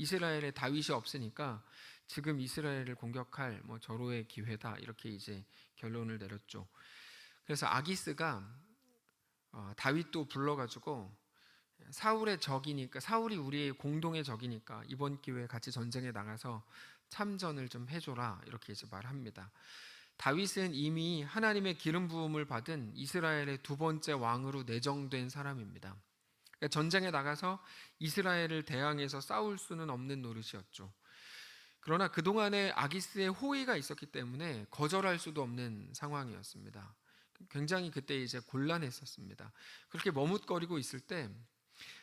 이스라엘에 다윗이 없으니까 지금 이스라엘을 공격할 절호의 기회다, 이렇게 이제 결론을 내렸죠. 그래서 아기스가 다윗도 불러가지고 사울의 적이니까, 사울이 우리의 공동의 적이니까 이번 기회에 같이 전쟁에 나가서 참전을 좀 해줘라, 이렇게 이제 말합니다. 다윗은 이미 하나님의 기름 부음을 받은 이스라엘의 두 번째 왕으로 내정된 사람입니다. 그러니까 전쟁에 나가서 이스라엘을 대항해서 싸울 수는 없는 노릇이었죠. 그러나 그동안에 아기스의 호의가 있었기 때문에 거절할 수도 없는 상황이었습니다. 굉장히 그때 이제 곤란했었습니다. 그렇게 머뭇거리고 있을 때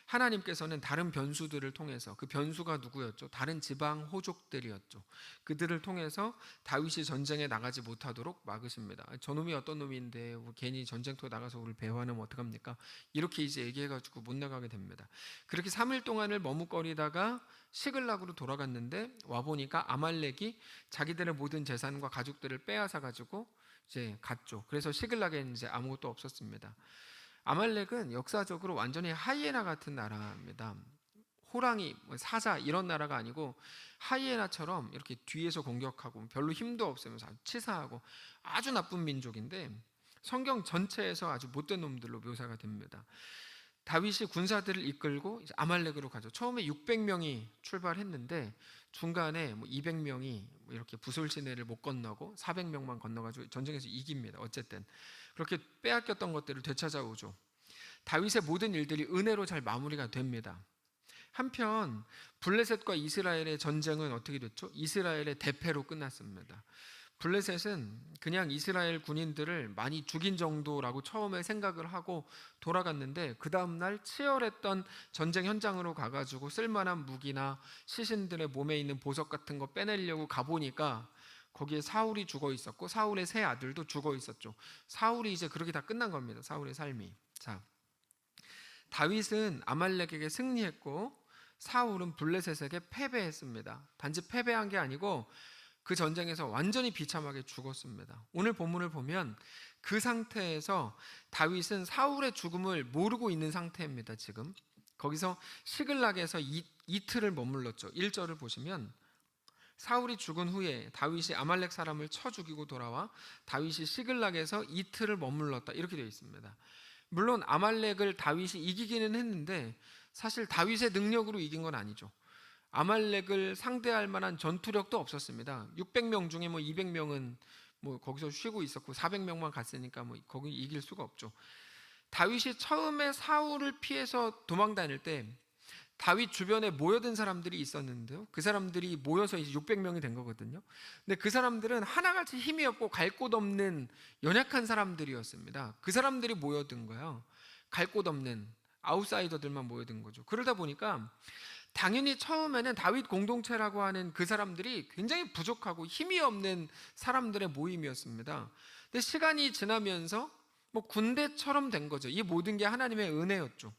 하나님께서는 다른 변수들을 통해서, 그 변수가 누구였죠? 다른 지방 호족들이었죠. 그들을 통해서 다윗이 전쟁에 나가지 못하도록 막으십니다. 저놈이 어떤 놈인데 괜히 전쟁터에 나가서 우리를 배회하면 어떡합니까? 이렇게 이제 얘기해가지고 못 나가게 됩니다. 그렇게 3일 동안을 머뭇거리다가 시글락으로 돌아갔는데 와보니까 아말렉이 자기들의 모든 재산과 가족들을 빼앗아가지고 이제 갔죠. 그래서 시글락에는 이제 아무것도 없었습니다. 아말렉은 역사적으로 완전히 하이에나 같은 나라입니다. 호랑이, 사자 이런 나라가 아니고 하이에나처럼 이렇게 뒤에서 공격하고 별로 힘도 없으면서 아주 치사하고 아주 나쁜 민족인데 성경 전체에서 아주 못된 놈들로 묘사가 됩니다. 다윗이 군사들을 이끌고 이제 아말렉으로 가죠. 처음에 600명이 출발했는데 중간에 200명이 이렇게 부솔 시내를 못 건너고 400명만 건너가지고 전쟁에서 이깁니다. 어쨌든 그렇게 빼앗겼던 것들을 되찾아오죠. 다윗의 모든 일들이 은혜로 잘 마무리가 됩니다. 한편 블레셋과 이스라엘의 전쟁은 어떻게 됐죠? 이스라엘의 대패로 끝났습니다. 블레셋은 그냥 이스라엘 군인들을 많이 죽인 정도라고 처음에 생각을 하고 돌아갔는데 그 다음날 치열했던 전쟁 현장으로 가가지고 쓸만한 무기나 시신들의 몸에 있는 보석 같은 거 빼내려고 가보니까 거기에 사울이 죽어 있었고 사울의 세 아들도 죽어 있었죠. 사울이 이제 그렇게 다 끝난 겁니다. 사울의 삶이. 자, 다윗은 아말렉에게 승리했고 사울은 블레셋에게 패배했습니다. 단지 패배한 게 아니고 그 전쟁에서 완전히 비참하게 죽었습니다. 오늘 본문을 보면 그 상태에서 다윗은 사울의 죽음을 모르고 있는 상태입니다. 지금 거기서 시글락에서 이틀을 머물렀죠. 1절을 보시면 사울이 죽은 후에 다윗이 아말렉 사람을 쳐 죽이고 돌아와 다윗이 시글락에서 이틀을 머물렀다, 이렇게 되어 있습니다. 물론 아말렉을 다윗이 이기기는 했는데 사실 다윗의 능력으로 이긴 건 아니죠. 아말렉을 상대할 만한 전투력도 없었습니다. 600명 중에 200명은 거기서 쉬고 있었고 400명만 갔으니까 거기 이길 수가 없죠. 다윗이 처음에 사울을 피해서 도망 다닐 때 다윗 주변에 모여든 사람들이 있었는데요. 그 사람들이 모여서 이제 600명이 된 거거든요. 근데 그 사람들은 하나같이 힘이 없고 갈 곳 없는 연약한 사람들이었습니다. 그 사람들이 모여든 거예요. 갈 곳 없는 아웃사이더들만 모여든 거죠. 그러다 보니까 당연히 처음에는 다윗 공동체라고 하는 그 사람들이 굉장히 부족하고 힘이 없는 사람들의 모임이었습니다. 근데 시간이 지나면서 군대처럼 된 거죠. 이 모든 게 하나님의 은혜였죠.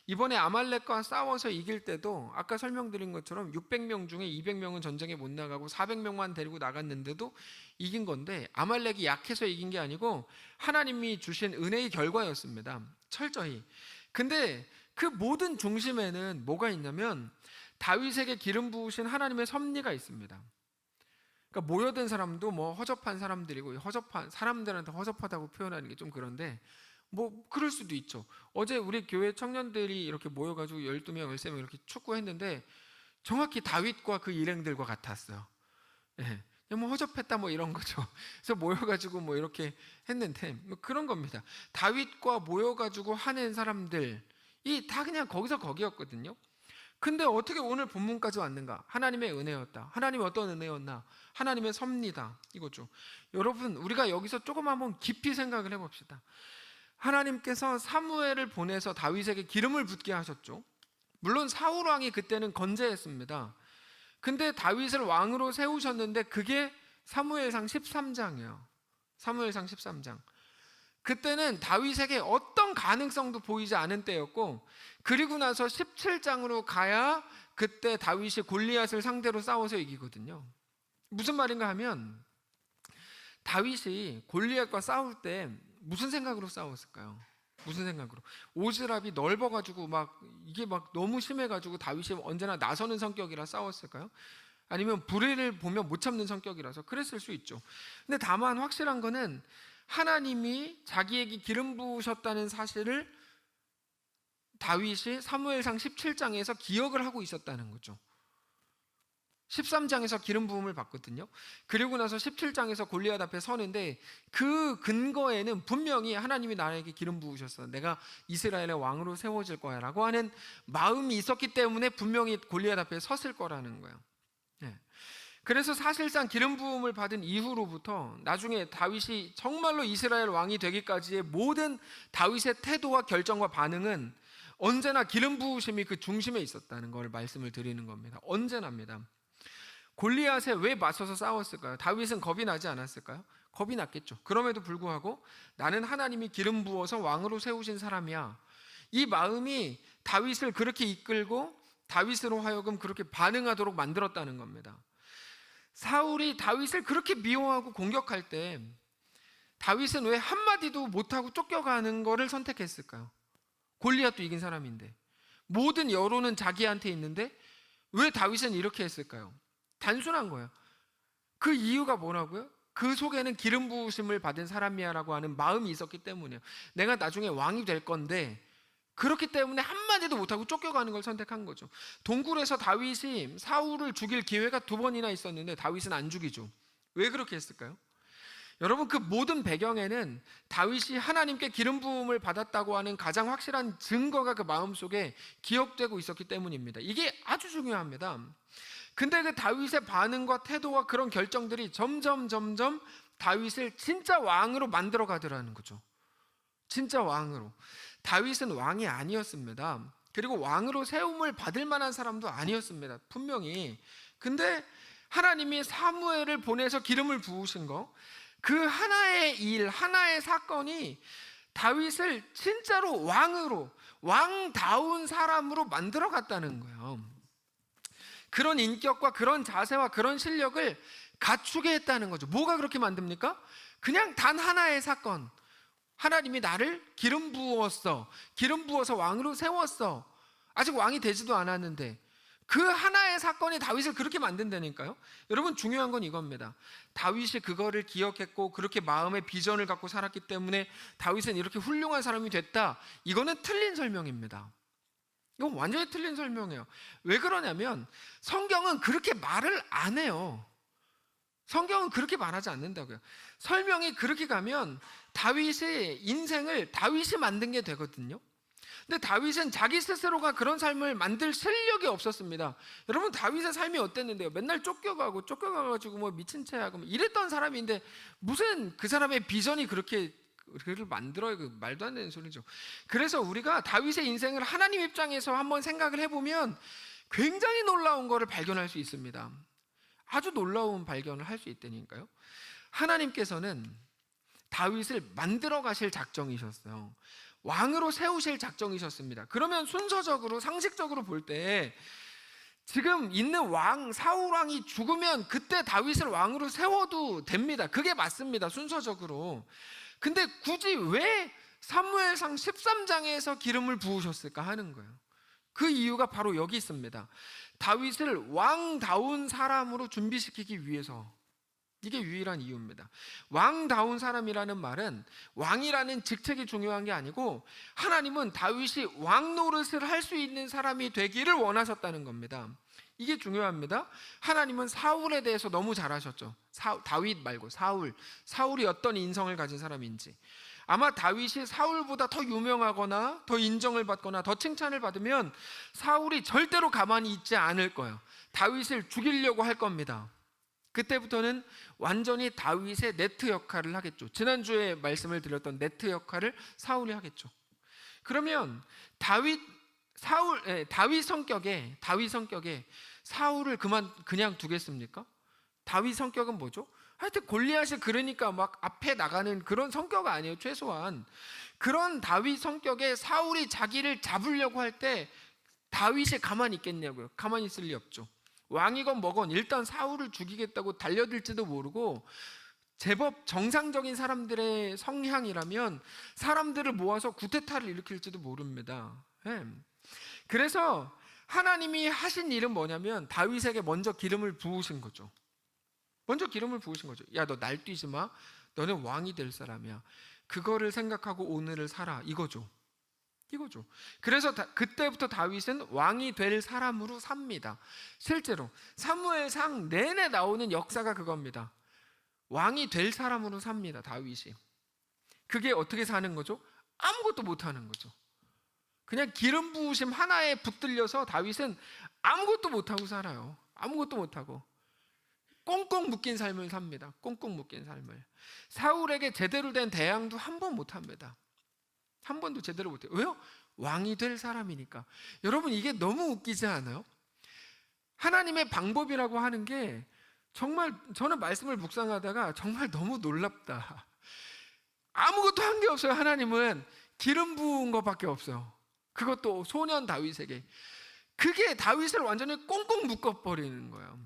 이번에 아말렉과 싸워서 이길 때도 아까 설명드린 것처럼 600명 중에 200명은 전쟁에 못 나가고 400명만 데리고 나갔는데도 이긴 건데 아말렉이 약해서 이긴 게 아니고 하나님이 주신 은혜의 결과였습니다. 철저히. 근데 그 모든 중심에는 뭐가 있냐면 다윗에게 기름 부으신 하나님의 섭리가 있습니다. 그러니까 모여든 사람도 허접한 사람들이고, 허접한 사람들한테 허접하다고 표현하는 게 좀 그런데 그럴 수도 있죠. 어제 우리 교회 청년들이 이렇게 모여가지고 12명, 13명 이렇게 축구했는데 정확히 다윗과 그 일행들과 같았어요. 예. 허접했다 이런 거죠. 그래서 모여가지고 이렇게 했는데 그런 겁니다. 다윗과 모여가지고 하는 사람들이 다 그냥 거기서 거기였거든요. 근데 어떻게 오늘 본문까지 왔는가? 하나님의 은혜였다. 하나님의 어떤 은혜였나? 하나님의 섭리다, 이거죠. 여러분, 우리가 여기서 조금 한번 깊이 생각을 해봅시다. 하나님께서 사무엘을 보내서 다윗에게 기름을 붓게 하셨죠. 물론 사울 왕이 그때는 건재했습니다. 근데 다윗을 왕으로 세우셨는데 그게 사무엘상 13장이에요. 사무엘상 13장. 그때는 다윗에게 어떤 가능성도 보이지 않은 때였고, 그리고 나서 17장으로 가야 그때 다윗이 골리앗을 상대로 싸워서 이기거든요. 무슨 말인가 하면 다윗이 골리앗과 싸울 때 무슨 생각으로 싸웠을까요? 무슨 생각으로? 오지랖이 넓어가지고 막 이게 막 너무 심해가지고 다윗이 언제나 나서는 성격이라 싸웠을까요? 아니면 불의를 보면 못 참는 성격이라서 그랬을 수 있죠. 근데 다만 확실한 거는 하나님이 자기에게 기름 부으셨다는 사실을 다윗이 사무엘상 17장에서 기억을 하고 있었다는 거죠. 13장에서 기름 부음을 받거든요. 그리고 나서 17장에서 골리앗 앞에 서는데 그 근거에는 분명히 하나님이 나에게 기름 부으셨어, 내가 이스라엘의 왕으로 세워질 거야 라고 하는 마음이 있었기 때문에 분명히 골리앗 앞에 섰을 거라는 거예요. 그래서 사실상 기름 부음을 받은 이후로부터 나중에 다윗이 정말로 이스라엘 왕이 되기까지의 모든 다윗의 태도와 결정과 반응은 언제나 기름 부으심이 그 중심에 있었다는 걸 말씀을 드리는 겁니다. 언제나입니다. 골리앗에 왜 맞서서 싸웠을까요? 다윗은 겁이 나지 않았을까요? 겁이 났겠죠. 그럼에도 불구하고 나는 하나님이 기름 부어서 왕으로 세우신 사람이야, 이 마음이 다윗을 그렇게 이끌고 다윗으로 하여금 그렇게 반응하도록 만들었다는 겁니다. 사울이 다윗을 그렇게 미워하고 공격할 때 다윗은 왜 한마디도 못하고 쫓겨가는 것을 선택했을까요? 골리앗도 이긴 사람인데, 모든 여론은 자기한테 있는데 왜 다윗은 이렇게 했을까요? 단순한 거예요. 그 이유가 뭐라고요? 그 속에는 기름 부으심을 받은 사람이야 라고 하는 마음이 있었기 때문이에요. 내가 나중에 왕이 될 건데, 그렇기 때문에 한마디도 못하고 쫓겨가는 걸 선택한 거죠. 동굴에서 다윗이 사울을 죽일 기회가 2번이나 있었는데 다윗은 안 죽이죠. 왜 그렇게 했을까요? 여러분, 그 모든 배경에는 다윗이 하나님께 기름 부음을 받았다고 하는 가장 확실한 증거가 그 마음속에 기억되고 있었기 때문입니다. 이게 아주 중요합니다. 근데 그 다윗의 반응과 태도와 그런 결정들이 점점 다윗을 진짜 왕으로 만들어 가더라는 거죠. 진짜 왕으로. 다윗은 왕이 아니었습니다. 그리고 왕으로 세움을 받을 만한 사람도 아니었습니다, 분명히. 근데 하나님이 사무엘을 보내서 기름을 부으신 거, 그 하나의 일, 하나의 사건이 다윗을 진짜로 왕으로, 왕다운 사람으로 만들어 갔다는 거예요. 그런 인격과 그런 자세와 그런 실력을 갖추게 했다는 거죠. 뭐가 그렇게 만듭니까? 그냥 단 하나의 사건, 하나님이 나를 기름 부었어, 기름 부어서 왕으로 세웠어. 아직 왕이 되지도 않았는데 그 하나의 사건이 다윗을 그렇게 만든다니까요. 여러분, 중요한 건 이겁니다. 다윗이 그거를 기억했고 그렇게 마음의 비전을 갖고 살았기 때문에 다윗은 이렇게 훌륭한 사람이 됐다, 이거는 틀린 설명입니다. 이건 완전히 틀린 설명이에요. 왜 그러냐면 성경은 그렇게 말을 안 해요. 성경은 그렇게 말하지 않는다고요. 설명이 그렇게 가면 다윗의 인생을 다윗이 만든 게 되거든요. 근데 다윗은 자기 스스로가 그런 삶을 만들 실력이 없었습니다. 여러분, 다윗의 삶이 어땠는데요? 맨날 쫓겨가가지고 뭐 미친 채 하고 이랬던 사람인데 무슨 그 사람의 비전이 그렇게 그를 만들어요? 그 말도 안 되는 소리죠. 그래서 우리가 다윗의 인생을 하나님 입장에서 한번 생각을 해보면 굉장히 놀라운 거를 발견할 수 있습니다. 아주 놀라운 발견을 할 수 있다니까요. 하나님께서는 다윗을 만들어 가실 작정이셨어요. 왕으로 세우실 작정이셨습니다. 그러면 순서적으로, 상식적으로 볼 때 지금 있는 왕 사울 왕이 죽으면 그때 다윗을 왕으로 세워도 됩니다. 그게 맞습니다, 순서적으로. 근데 굳이 왜 사무엘상 13장에서 기름을 부으셨을까 하는 거예요. 그 이유가 바로 여기 있습니다. 다윗을 왕다운 사람으로 준비시키기 위해서. 이게 유일한 이유입니다. 왕다운 사람이라는 말은 왕이라는 직책이 중요한 게 아니고 하나님은 다윗이 왕 노릇을 할 수 있는 사람이 되기를 원하셨다는 겁니다. 이게 중요합니다. 하나님은 사울에 대해서 너무 잘 아셨죠. 다윗 말고 사울이 어떤 인성을 가진 사람인지. 아마 다윗이 사울보다 더 유명하거나 더 인정을 받거나 더 칭찬을 받으면 사울이 절대로 가만히 있지 않을 거예요. 다윗을 죽이려고 할 겁니다. 그때부터는 완전히 다윗의 네트 역할을 하겠죠. 지난주에 말씀을 드렸던 네트 역할을 사울이 하겠죠. 그러면 다윗 성격에 사울을 그냥 두겠습니까? 다윗 성격은 뭐죠? 하여튼 골리앗이 그러니까 막 앞에 나가는 그런 성격 아니에요. 최소한 그런 다윗 성격에 사울이 자기를 잡으려고 할 때 다윗이 가만히 있겠냐고요. 가만히 있을 리 없죠. 왕이건 뭐건 일단 사울을 죽이겠다고 달려들지도 모르고 제법 정상적인 사람들의 성향이라면 사람들을 모아서 구테타를 일으킬지도 모릅니다. 예. 그래서 하나님이 하신 일은 뭐냐면 다윗에게 먼저 기름을 부으신 거죠. 먼저 기름을 부으신 거죠. 야, 너 날뛰지 마. 너는 왕이 될 사람이야. 그거를 생각하고 오늘을 살아. 이거죠. 그래서 그때부터 다윗은 왕이 될 사람으로 삽니다. 실제로 사무엘상 내내 나오는 역사가 그겁니다. 왕이 될 사람으로 삽니다. 다윗이. 그게 어떻게 사는 거죠? 아무것도 못하는 거죠. 그냥 기름 부으심 하나에 붙들려서 다윗은 아무것도 못하고 살아요. 아무것도 못하고 꽁꽁 묶인 삶을 삽니다. 꽁꽁 묶인 삶을. 사울에게 제대로 된 대항도 한 번 못합니다. 한 번도 제대로 못해요. 왜요? 왕이 될 사람이니까. 여러분, 이게 너무 웃기지 않아요? 하나님의 방법이라고 하는 게 정말, 저는 말씀을 묵상하다가 정말 너무 놀랍다. 아무것도 한 게 없어요. 하나님은 기름 부은 것밖에 없어요. 그것도 소년 다윗에게. 그게 다윗을 완전히 꽁꽁 묶어버리는 거예요.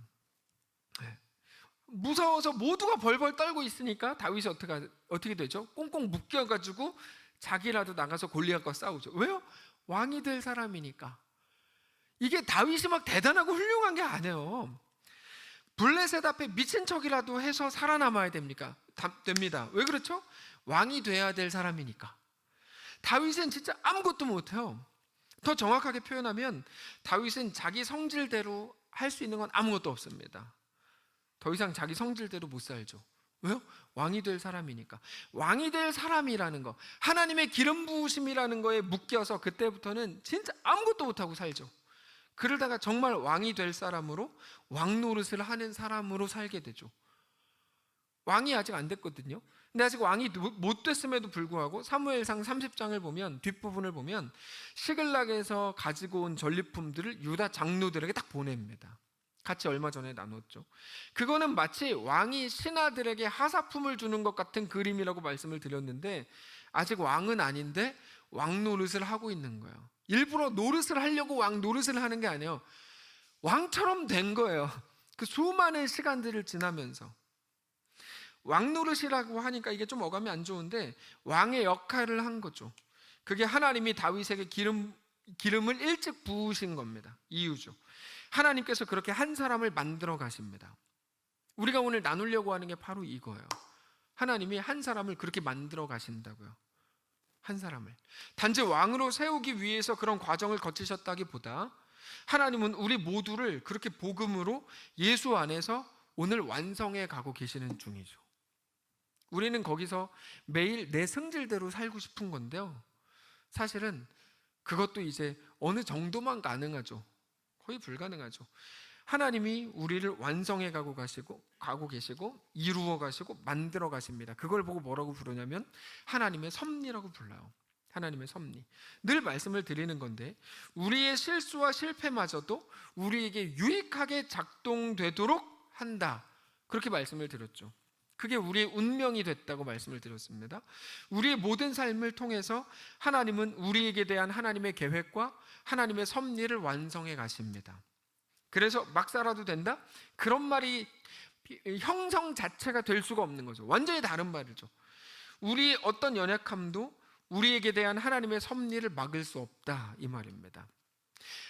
무서워서 모두가 벌벌 떨고 있으니까 다윗이 어떻게 되죠? 꽁꽁 묶여가지고 자기라도 나가서 골리앗과 싸우죠. 왜요? 왕이 될 사람이니까. 이게 다윗이 막 대단하고 훌륭한 게 아니에요. 블레셋 앞에 미친 척이라도 해서 살아남아야 됩니까? 됩니다. 왜 그렇죠? 왕이 돼야 될 사람이니까. 다윗은 진짜 아무것도 못해요. 더 정확하게 표현하면 다윗은 자기 성질대로 할 수 있는 건 아무것도 없습니다. 더 이상 자기 성질대로 못 살죠. 왜요? 왕이 될 사람이니까. 왕이 될 사람이라는 거, 하나님의 기름 부으심이라는 거에 묶여서 그때부터는 진짜 아무것도 못하고 살죠. 그러다가 정말 왕이 될 사람으로, 왕 노릇을 하는 사람으로 살게 되죠. 왕이 아직 안 됐거든요. 근데 아직 왕이 못 됐음에도 불구하고 사무엘상 30장을 보면, 뒷부분을 보면 시글락에서 가지고 온 전리품들을 유다 장로들에게 딱 보냅니다. 같이 얼마 전에 나눴죠. 그거는 마치 왕이 신하들에게 하사품을 주는 것 같은 그림이라고 말씀을 드렸는데, 아직 왕은 아닌데 왕 노릇을 하고 있는 거예요. 일부러 노릇을 하려고 왕 노릇을 하는 게 아니에요. 왕처럼 된 거예요. 그 수많은 시간들을 지나면서. 왕 노릇이라고 하니까 이게 좀 어감이 안 좋은데 왕의 역할을 한 거죠. 그게 하나님이 다윗에게 기름을 일찍 부으신 겁니다. 이유죠. 하나님께서 그렇게 한 사람을 만들어 가십니다. 우리가 오늘 나누려고 하는 게 바로 이거예요. 하나님이 한 사람을 그렇게 만들어 가신다고요. 한 사람을 단지 왕으로 세우기 위해서 그런 과정을 거치셨다기보다 하나님은 우리 모두를 그렇게 복음으로 예수 안에서 오늘 완성해 가고 계시는 중이죠. 우리는 거기서 매일 내 성질대로 살고 싶은 건데요, 사실은 그것도 이제 어느 정도만 가능하죠. 거의 불가능하죠. 하나님이 우리를 완성해 가고 계시고 이루어 가시고 만들어 가십니다. 그걸 보고 뭐라고 부르냐면 하나님의 섭리라고 불러요. 하나님의 섭리. 늘 말씀을 드리는 건데, 우리의 실수와 실패마저도 우리에게 유익하게 작동되도록 한다, 그렇게 말씀을 드렸죠. 그게 우리의 운명이 됐다고 말씀을 드렸습니다. 우리의 모든 삶을 통해서 하나님은 우리에게 대한 하나님의 계획과 하나님의 섭리를 완성해 가십니다. 그래서 막 살아도 된다? 그런 말이 형성 자체가 될 수가 없는 거죠. 완전히 다른 말이죠. 우리의 어떤 연약함도 우리에게 대한 하나님의 섭리를 막을 수 없다, 이 말입니다.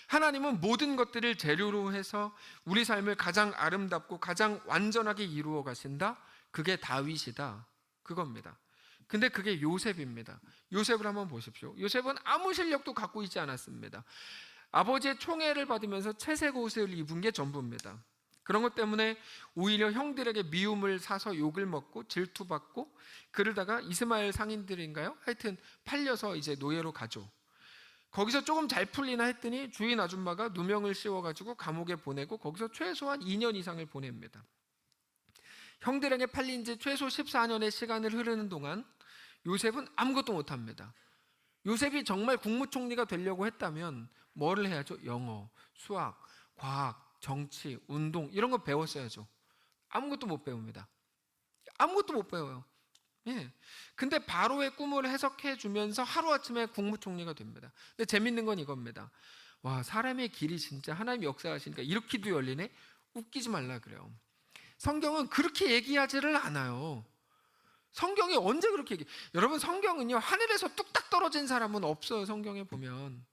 하나님은 모든 것들을 재료로 해서 우리 삶을 가장 아름답고 가장 완전하게 이루어 가신다. 그게 다윗이다, 그겁니다. 근데 그게 요셉입니다. 요셉을 한번 보십시오. 요셉은 아무 실력도 갖고 있지 않았습니다. 아버지의 총애를 받으면서 채색 옷을 입은 게 전부입니다. 그런 것 때문에 오히려 형들에게 미움을 사서 욕을 먹고 질투받고, 그러다가 이스마엘 상인들인가요? 하여튼 팔려서 이제 노예로 가죠. 거기서 조금 잘 풀리나 했더니 주인 아줌마가 누명을 씌워가지고 감옥에 보내고 거기서 최소한 2년 이상을 보냅니다. 형들에게 팔린 지 최소 14년의 시간을 흐르는 동안 요셉은 아무것도 못합니다. 요셉이 정말 국무총리가 되려고 했다면 뭐를 해야죠? 영어, 수학, 과학, 정치, 운동 이런 거 배웠어야죠. 아무것도 못 배웁니다. 아무것도 못 배워요. 예. 근데 바로의 꿈을 해석해 주면서 하루아침에 국무총리가 됩니다. 근데 재밌는 건 이겁니다. 와, 사람의 길이 진짜 하나님이 역사하시니까 이렇게도 열리네? 웃기지 말라 그래요. 성경은 그렇게 얘기하지를 않아요. 성경이 언제 그렇게 얘기해? 여러분, 성경은요, 하늘에서 뚝딱 떨어진 사람은 없어요. 성경에 보면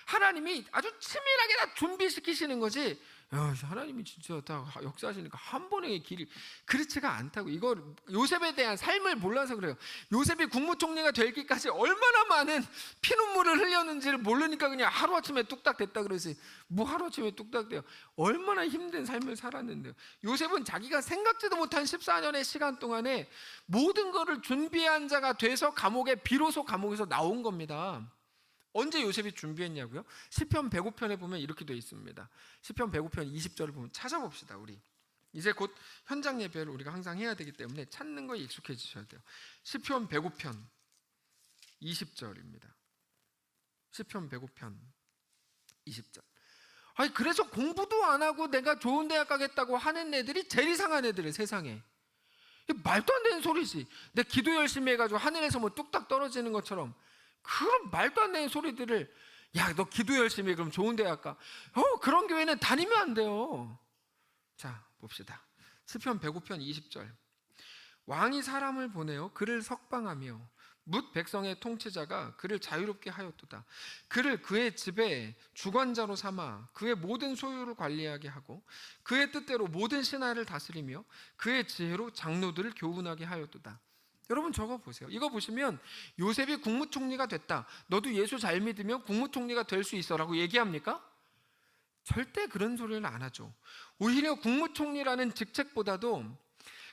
하나님이 아주 치밀하게 다 준비시키시는 거지. 야, 하나님이 진짜 다 역사하시니까 한 번의 길이 그렇지가 않다고. 이거 요셉에 대한 삶을 몰라서 그래요. 요셉이 국무총리가 되기까지 얼마나 많은 피눈물을 흘렸는지를 모르니까 그냥 하루아침에 뚝딱 됐다 그러지. 뭐 하루아침에 뚝딱 돼요. 얼마나 힘든 삶을 살았는데요. 요셉은 자기가 생각지도 못한 14년의 시간 동안에 모든 것을 준비한 자가 돼서 비로소 감옥에서 나온 겁니다. 언제 요셉이 준비했냐고요? 시편 105편에 보면 이렇게 되어 있습니다. 시편 105편 20절을 보면 찾아봅시다. 우리 이제 곧 현장 예배를 우리가 항상 해야 되기 때문에 찾는 거에 익숙해지셔야 돼요. 시편 105편 20절입니다. 시편 105편 20절. 아니, 그래서 공부도 안 하고 내가 좋은 대학 가겠다고 하는 애들이 제일 이상한 애들이에요, 세상에. 말도 안 되는 소리지. 내 기도 열심히 해가지고 하늘에서 뭐 뚝딱 떨어지는 것처럼 그런 말도 안 되는 소리들을, 야, 너 기도 열심히 해, 그럼 좋은 대학 가. 그런 교회는 다니면 안 돼요. 자, 봅시다. 시편 105편 20절. 왕이 사람을 보내어 그를 석방하며 뭇 백성의 통치자가 그를 자유롭게 하였도다. 그를 그의 집에 주관자로 삼아 그의 모든 소유를 관리하게 하고 그의 뜻대로 모든 신하를 다스리며 그의 지혜로 장로들을 교훈하게 하였도다. 여러분, 저거 보세요. 이거 보시면 요셉이 국무총리가 됐다, 너도 예수 잘 믿으면 국무총리가 될 수 있어 라고 얘기합니까? 절대 그런 소리를 안 하죠. 오히려 국무총리라는 직책보다도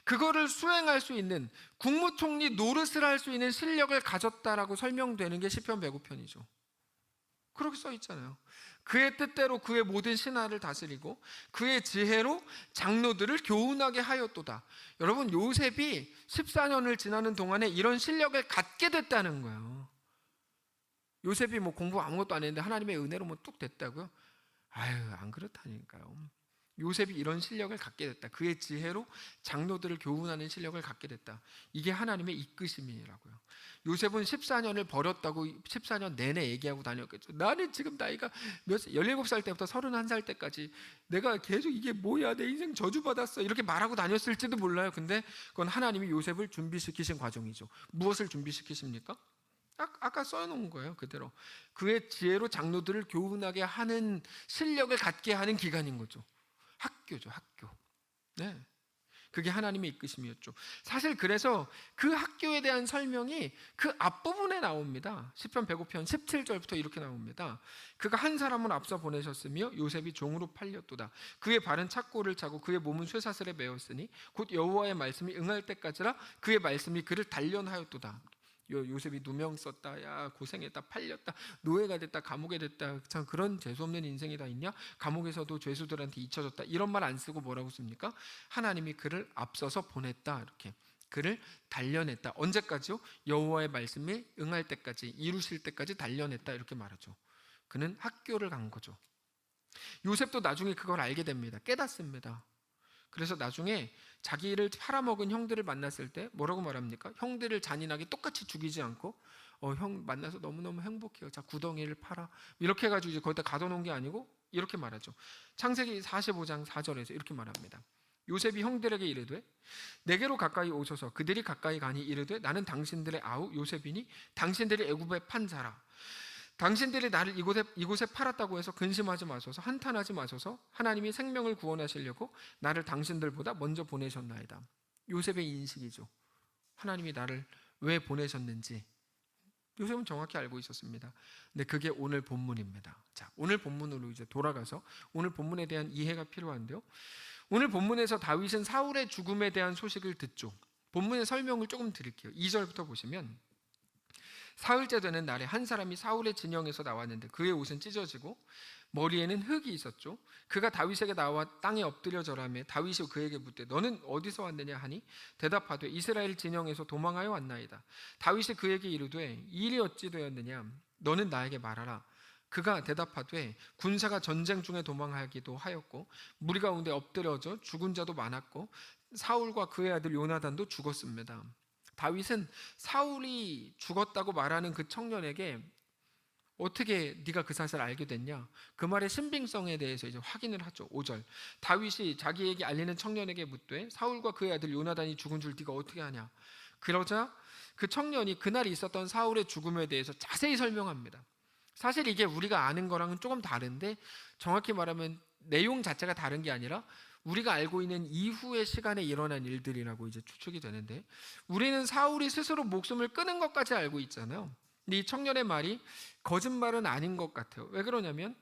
그거를 수행할 수 있는, 국무총리 노릇을 할 수 있는 실력을 가졌다라고 설명되는 게 시편 105편이죠. 그렇게 써 있잖아요. 그의 뜻대로 그의 모든 신하를 다스리고 그의 지혜로 장로들을 교훈하게 하였도다. 여러분, 요셉이 14년을 지나는 동안에 이런 실력을 갖게 됐다는 거예요. 요셉이 뭐 공부 아무것도 안 했는데 하나님의 은혜로 뭐 뚝 됐다고요? 아유, 안 그렇다니까요. 요셉이 이런 실력을 갖게 됐다. 그의 지혜로 장로들을 교훈하는 실력을 갖게 됐다. 이게 하나님의 이끄심이라고요. 요셉은 14년을 버렸다고 14년 내내 얘기하고 다녔겠죠. 나는 지금 나이가 17살 때부터 31살 때까지 내가 계속 이게 뭐야, 내 인생 저주받았어, 이렇게 말하고 다녔을지도 몰라요. 근데 그건 하나님이 요셉을 준비시키신 과정이죠. 무엇을 준비시키십니까? 아까 써놓은 거예요. 그대로 그의 지혜로 장로들을 교훈하게 하는 실력을 갖게 하는 기간인 거죠. 학교죠, 학교. 네, 그게 하나님의 이끄심이었죠. 사실 그래서 그 학교에 대한 설명이 그 앞부분에 나옵니다. 시편 105편 17절부터 이렇게 나옵니다. 그가 한 사람을 앞서 보내셨으며 요셉이 종으로 팔렸도다. 그의 발은 착고를 차고 그의 몸은 쇠사슬에 매었으니 곧 여호와의 말씀이 응할 때까지라 그의 말씀이 그를 단련하였도다. 요셉이 누명 썼다, 야 고생했다, 팔렸다, 노예가 됐다, 감옥에 됐다, 참 그런 재수없는 인생이 다 있냐? 감옥에서도 죄수들한테 잊혀졌다, 이런 말 안 쓰고 뭐라고 씁니까? 하나님이 그를 앞서서 보냈다, 이렇게 그를 단련했다. 언제까지요? 여호와의 말씀이 응할 때까지, 이루실 때까지 단련했다, 이렇게 말하죠. 그는 학교를 간 거죠. 요셉도 나중에 그걸 알게 됩니다. 깨닫습니다. 그래서 나중에 자기를 팔아먹은 형들을 만났을 때 뭐라고 말합니까? 형들을 잔인하게 똑같이 죽이지 않고 형 만나서 너무너무 행복해요, 자 구덩이를 팔아, 이렇게 해가지고 이제 거기다 가둬놓은 게 아니고 이렇게 말하죠. 창세기 45장 4절에서 이렇게 말합니다. 요셉이 형들에게 이르되 내게로 가까이 오셔서 그들이 가까이 가니 이르되 나는 당신들의 아우 요셉이니 당신들이 애굽에 판 자라. 당신들이 나를 이곳에 팔았다고 해서 근심하지 마소서, 한탄하지 마소서. 하나님이 생명을 구원하시려고 나를 당신들보다 먼저 보내셨나이다. 요셉의 인식이죠. 하나님이 나를 왜 보내셨는지 요셉은 정확히 알고 있었습니다. 근데 그게 오늘 본문입니다. 자, 오늘 본문으로 이제 돌아가서 오늘 본문에 대한 이해가 필요한데요. 오늘 본문에서 다윗은 사울의 죽음에 대한 소식을 듣죠. 본문의 설명을 조금 드릴게요. 2절부터 보시면 사흘째 되는 날에 한 사람이 사울의 진영에서 나왔는데 그의 옷은 찢어지고 머리에는 흙이 있었죠. 그가 다윗에게 나와 땅에 엎드려 절하며 다윗이 그에게 묻되 너는 어디서 왔느냐 하니 대답하되 이스라엘 진영에서 도망하여 왔나이다. 다윗이 그에게 이르되 이 일이 어찌 되었느냐 너는 나에게 말하라. 그가 대답하되 군사가 전쟁 중에 도망하기도 하였고 무리 가운데 엎드려져 죽은 자도 많았고 사울과 그의 아들 요나단도 죽었습니다. 다윗은 사울이 죽었다고 말하는 그 청년에게 어떻게 네가 그 사실을 알게 됐냐? 그 말의 신빙성에 대해서 이제 확인을 하죠. 5절. 다윗이 자기에게 알리는 청년에게 묻되 사울과 그의 아들 요나단이 죽은 줄 네가 어떻게 아냐? 그러자 그 청년이 그날 있었던 사울의 죽음에 대해서 자세히 설명합니다. 사실 이게 우리가 아는 거랑은 조금 다른데, 정확히 말하면 내용 자체가 다른 게 아니라 우리가 알고 있는 이후의 시간에 일어난 일들이라고 이제 추측이 되는데, 우리는 사울이 스스로 목숨을 끊은 것까지 알고 있잖아요. 근데 이 청년의 말이 거짓말은 아닌 것 같아요. 왜 그러냐면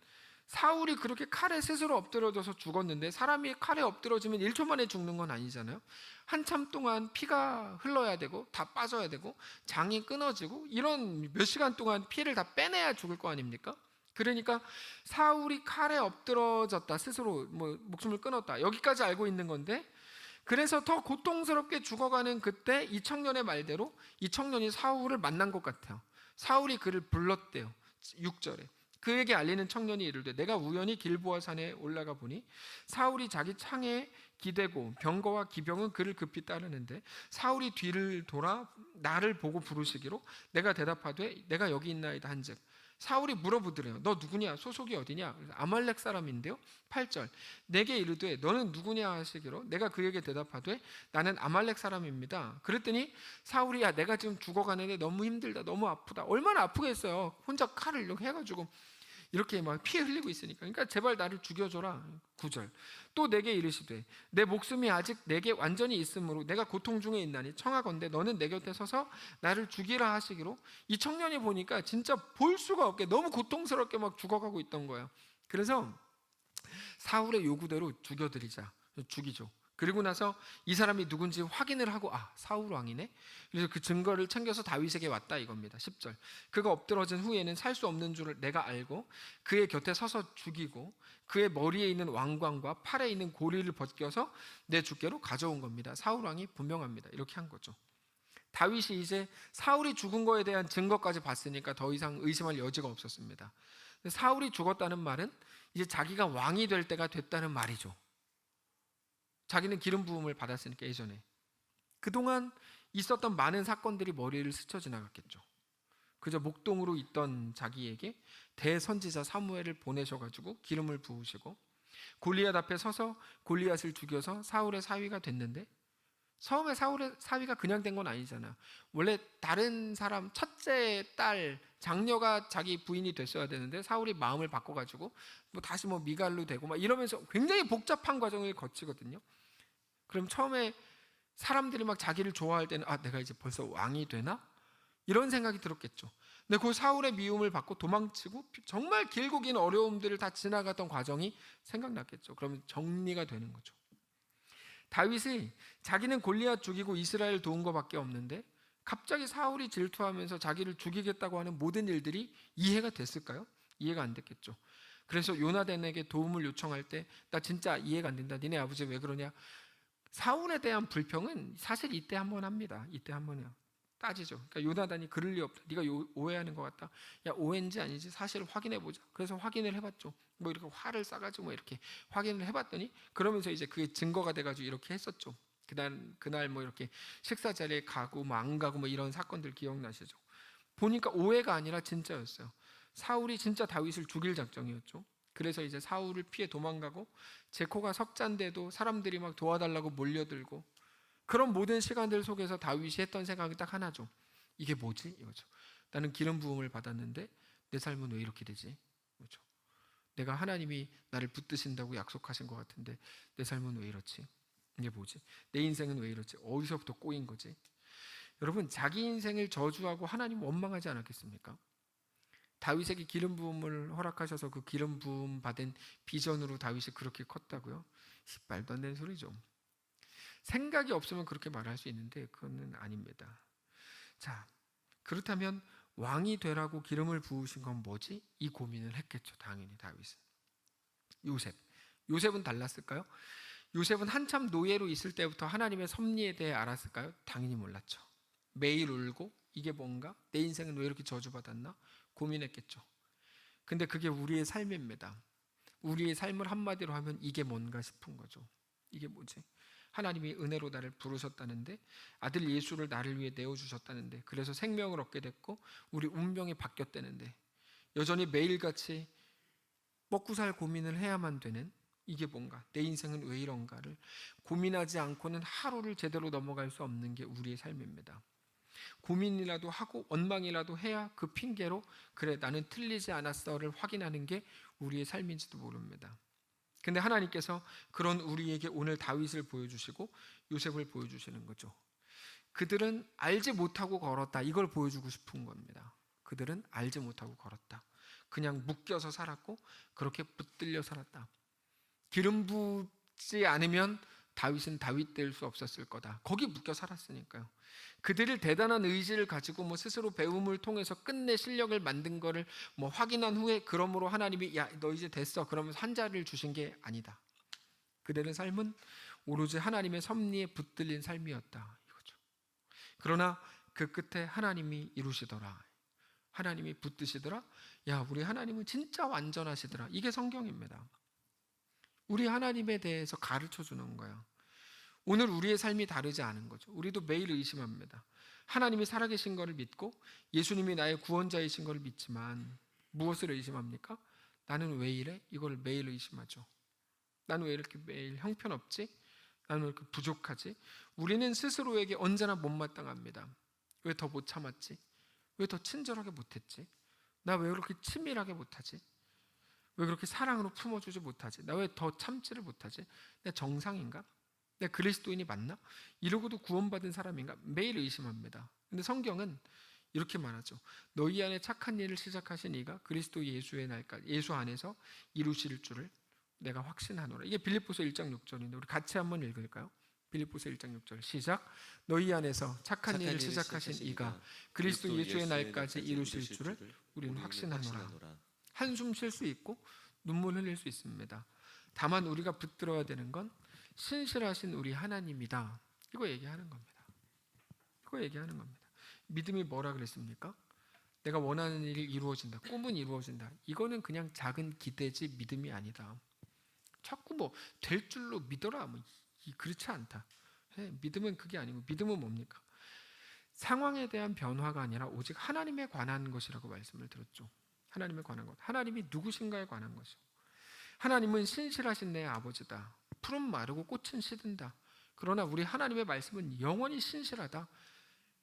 사울이 그렇게 칼에 스스로 엎드러져서 죽었는데, 사람이 칼에 엎드러지면 1초 만에 죽는 건 아니잖아요. 한참 동안 피가 흘러야 되고 다 빠져야 되고 장이 끊어지고 이런 몇 시간 동안 피를 다 빼내야 죽을 거 아닙니까? 그러니까 사울이 칼에 엎드러졌다, 스스로 뭐 목숨을 끊었다, 여기까지 알고 있는 건데, 그래서 더 고통스럽게 죽어가는 그때 이 청년의 말대로 이 청년이 사울을 만난 것 같아요. 사울이 그를 불렀대요. 6절에 그에게 알리는 청년이 이르되 내가 우연히 길보아 산에 올라가 보니 사울이 자기 창에 기대고 병거와 기병은 그를 급히 따르는데 사울이 뒤를 돌아 나를 보고 부르시기로 내가 대답하되 내가 여기 있나이다 한즉 사울이 물어보더래요. 너 누구냐? 소속이 어디냐? 아말렉 사람인데요. 8절 내게 이르되 너는 누구냐 하시기로 내가 그에게 대답하되 나는 아말렉 사람입니다. 그랬더니 사울이 야 내가 지금 죽어가는데 너무 힘들다, 너무 아프다. 얼마나 아프겠어요. 혼자 칼을 이렇게 해가지고 이렇게 막 피 흘리고 있으니까. 그러니까 제발 나를 죽여줘라. 9절 또 내게 이르시되 내 목숨이 아직 내게 완전히 있으므로 내가 고통 중에 있나니 청하건대 너는 내 곁에 서서 나를 죽이라 하시기로. 이 청년이 보니까 진짜 볼 수가 없게 너무 고통스럽게 막 죽어가고 있던 거예요. 그래서 사울의 요구대로 죽이죠. 그리고 나서 이 사람이 누군지 확인을 하고 사울 왕이네. 그래서 그 증거를 챙겨서 다윗에게 왔다 이겁니다. 10절 그가 엎드러진 후에는 살 수 없는 줄을 내가 알고 그의 곁에 서서 죽이고 그의 머리에 있는 왕관과 팔에 있는 고리를 벗겨서 내 주께로 가져온 겁니다. 사울 왕이 분명합니다. 이렇게 한 거죠. 다윗이 이제 사울이 죽은 거에 대한 증거까지 봤으니까 더 이상 의심할 여지가 없었습니다. 사울이 죽었다는 말은 이제 자기가 왕이 될 때가 됐다는 말이죠. 자기는 기름 부음을 받았으니까 예전에 그동안 있었던 많은 사건들이 머리를 스쳐 지나갔겠죠. 그저 목동으로 있던 자기에게 대선지자 사무엘을 보내셔가지고 기름을 부으시고 골리앗 앞에 서서 골리앗을 죽여서 사울의 사위가 됐는데, 처음에 사울의 사위가 그냥 된 건 아니잖아요. 원래 다른 사람 첫째 딸 장녀가 자기 부인이 됐어야 되는데 사울이 마음을 바꿔가지고 다시 미갈로 되고 막 이러면서 굉장히 복잡한 과정을 거치거든요. 그럼 처음에 사람들이 막 자기를 좋아할 때는 내가 이제 벌써 왕이 되나? 이런 생각이 들었겠죠. 근데 그 사울의 미움을 받고 도망치고 정말 길고 긴 어려움들을 다 지나갔던 과정이 생각났겠죠. 그러면 정리가 되는 거죠. 다윗이 자기는 골리앗 죽이고 이스라엘 도운 것밖에 없는데 갑자기 사울이 질투하면서 자기를 죽이겠다고 하는 모든 일들이 이해가 됐을까요? 이해가 안 됐겠죠. 그래서 요나단에게 도움을 요청할 때 나 진짜 이해가 안 된다. 니네 아버지 왜 그러냐? 사울에 대한 불평은 사실 이때 한번 합니다. 이때 한번 해요. 따지죠. 그러니까 요나단이 그럴 리 없다. 네가 오해하는 것 같다. 야 오해인지 아닌지 사실을 확인해 보자. 그래서 확인을 해봤죠. 이렇게 화를 싸가지고 이렇게 확인을 해봤더니 그러면서 이제 그게 증거가 돼가지고 이렇게 했었죠. 그날 이렇게 식사 자리에 가고 안 가고 이런 사건들 기억나시죠? 보니까 오해가 아니라 진짜였어요. 사울이 진짜 다윗을 죽일 작정이었죠. 그래서 이제 사울을 피해 도망가고 제코가 석잔데도 사람들이 막 도와달라고 몰려들고 그런 모든 시간들 속에서 다윗이 했던 생각이 딱 하나죠. 이게 뭐지? 이거죠. 나는 기름 부음을 받았는데 내 삶은 왜 이렇게 되지? 그렇죠. 내가 하나님이 나를 붙드신다고 약속하신 것 같은데 내 삶은 왜 이렇지? 이게 뭐지? 내 인생은 왜 이렇지? 어디서부터 꼬인 거지? 여러분, 자기 인생을 저주하고 하나님 원망하지 않았겠습니까? 다윗에게 기름 부음을 허락하셔서 그 기름 부음 받은 비전으로 다윗이 그렇게 컸다고요? 말도 안 되는 소리죠. 생각이 없으면 그렇게 말할 수 있는데 그건 아닙니다. 자, 그렇다면 왕이 되라고 기름을 부으신 건 뭐지? 이 고민을 했겠죠. 당연히 다윗은. 요셉은 달랐을까요? 요셉은 한참 노예로 있을 때부터 하나님의 섭리에 대해 알았을까요? 당연히 몰랐죠. 매일 울고 이게 뭔가? 내 인생은 왜 이렇게 저주받았나? 고민했겠죠. 근데 그게 우리의 삶입니다. 우리의 삶을 한마디로 하면 이게 뭔가 싶은 거죠. 이게 뭐지? 하나님이 은혜로 나를 부르셨다는데, 아들 예수를 나를 위해 내어주셨다는데, 그래서 생명을 얻게 됐고 우리 운명이 바뀌었다는데, 여전히 매일같이 먹고 살 고민을 해야만 되는, 이게 뭔가, 내 인생은 왜 이런가를 고민하지 않고는 하루를 제대로 넘어갈 수 없는 게 우리의 삶입니다. 고민이라도 하고 원망이라도 해야 그 핑계로 그래 나는 틀리지 않았어를 확인하는 게 우리의 삶인지도 모릅니다. 근데 하나님께서 그런 우리에게 오늘 다윗을 보여주시고 요셉을 보여주시는 거죠. 그들은 알지 못하고 걸었다, 이걸 보여주고 싶은 겁니다. 그들은 알지 못하고 걸었다. 그냥 묶여서 살았고 그렇게 붙들려 살았다. 기름 붓지 않으면 다윗은 다윗 될 수 없었을 거다. 거기 묶여 살았으니까요. 그들이 대단한 의지를 가지고 스스로 배움을 통해서 끝내 실력을 만든 거를 확인한 후에 그러므로 하나님이 야 너 이제 됐어 그러면서 한 자리를 주신 게 아니다. 그들의 삶은 오로지 하나님의 섭리에 붙들린 삶이었다 이거죠. 그러나 그 끝에 하나님이 이루시더라. 하나님이 붙드시더라. 야 우리 하나님은 진짜 완전하시더라. 이게 성경입니다. 우리 하나님에 대해서 가르쳐 주는 거야. 오늘 우리의 삶이 다르지 않은 거죠. 우리도 매일 의심합니다. 하나님이 살아계신 것을 믿고 예수님이 나의 구원자이신 것을 믿지만 무엇을 의심합니까? 나는 왜 이래? 이걸 매일 의심하죠. 나는 왜 이렇게 매일 형편없지? 나는 왜 이렇게 부족하지? 우리는 스스로에게 언제나 못마땅합니다. 왜 더 못 참았지? 왜 더 친절하게 못했지? 나 왜 그렇게 치밀하게 못하지? 왜 그렇게 사랑으로 품어주지 못하지? 나 왜 더 참지를 못하지? 내 정상인가? 내 그리스도인이 맞나? 이러고도 구원받은 사람인가? 매일 의심합니다. 근데 성경은 이렇게 말하죠. 너희 안에 착한 일을 시작하신 이가 그리스도 예수의 날까지 예수 안에서 이루실 줄을 내가 확신하노라. 이게 빌립보서 1장 6절인데 우리 같이 한번 읽을까요? 빌립보서 1장 6절 시작. 너희 안에서 착한 일을 시작하신 이가 그리스도 예수의 날까지 이루실 줄을 우리는 확신하노라. 한숨 쉴 수 있고 눈물 흘릴 수 있습니다. 다만 우리가 붙들어야 되는 건 신실하신 우리 하나님이다. 이거 얘기하는 겁니다. 이거 얘기하는 겁니다. 믿음이 뭐라 그랬습니까? 내가 원하는 일이 이루어진다. 꿈은 이루어진다. 이거는 그냥 작은 기대지 믿음이 아니다. 자꾸 될 줄로 믿어라. 그렇지 않다. 믿음은 그게 아니고 믿음은 뭡니까? 상황에 대한 변화가 아니라 오직 하나님에 관한 것이라고 말씀을 드렸죠. 하나님에 관한 것. 하나님이 누구신가에 관한 것이요. 하나님은 신실하신 내 아버지다. 풀은 마르고 꽃은 시든다. 그러나 우리 하나님의 말씀은 영원히 신실하다.